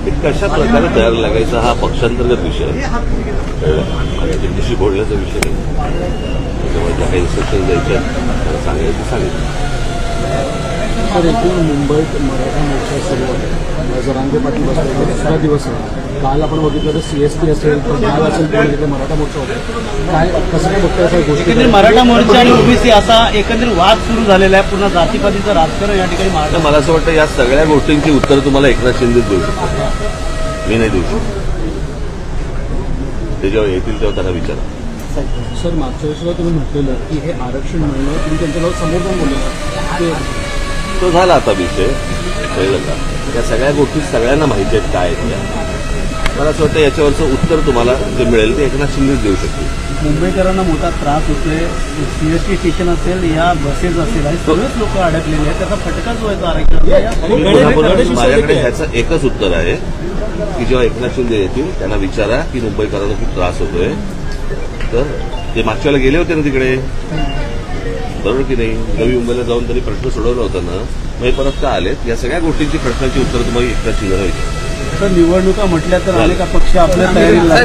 कशा प्रकारे तयार लागायचा हा पक्षांतर्गत विषय आहे. त्यांच्याशी बोलण्याचा विषय नाही. त्याच्यामुळे ज्या काही इन्स्ट्रक्शन द्यायच्या सांगायचं सांगितलं. सर, एकूण मुंबईत मराठा मोर्चा सुरू आहे. जरांगे पाटील बसले दुसरा दिवस आहे. काल आपण बघितलं तर CST असेल, काल असेल, तिथे मराठा मोर्चा होता. काय कसं काय बघताय सर गोष्टी? मराठा मोर्चा आणि ओबीसी असा एकंदरीत वाद सुरू झालेला आहे. पुन्हा जातीपातीचं राजकारण या ठिकाणी मला असं वाटतं या सगळ्या गोष्टींची उत्तर तुम्हाला एकनाथ शिंदेच देऊ शकतो. मी नाही देऊ शकतो. ते जेव्हा येतील तेव्हा त्यांना विचारा. सर, मागच्या वेळेस तुम्ही म्हटलेलं की हे आरक्षण मिळणं तुम्ही त्यांच्याजवळ समोर जाऊन बोलले तो झाला आता विषय. कळलं का? या सगळ्या गोष्टी सगळ्यांना माहिती आहेत काय आहेत त्या. मला असं वाटतं याच्यावरचं उत्तर तुम्हाला जे मिळेल ते एकनाथ शिंदेच देऊ शकतील. मुंबईकरांना मोठा त्रास होतोय. CST स्टेशन असेल, या बसेस असेल, आणि सगळेच लोक अडकलेले आहेत. त्याचा फटका जो आहे तो आरक्षण. माझ्याकडे ह्याचं एकच उत्तर आहे की जेव्हा एकनाथ शिंदे येतील त्यांना विचारा की मुंबईकरांना खूप त्रास होतोय. तर ते मागच्या वेळेला गेले होते ना तिकडे, बरोबर की नाही? नवी मुंबईला जाऊन त्यांनी प्रश्न सोडवला होता ना, मग हे परत का आलेत? या सगळ्या गोष्टींची प्रश्नांची उत्तर तुम्हाला एकनाथ शिंदेला विचारा. निवडणुका म्हटल्या तर अनेक पक्ष आपल्या तयारीला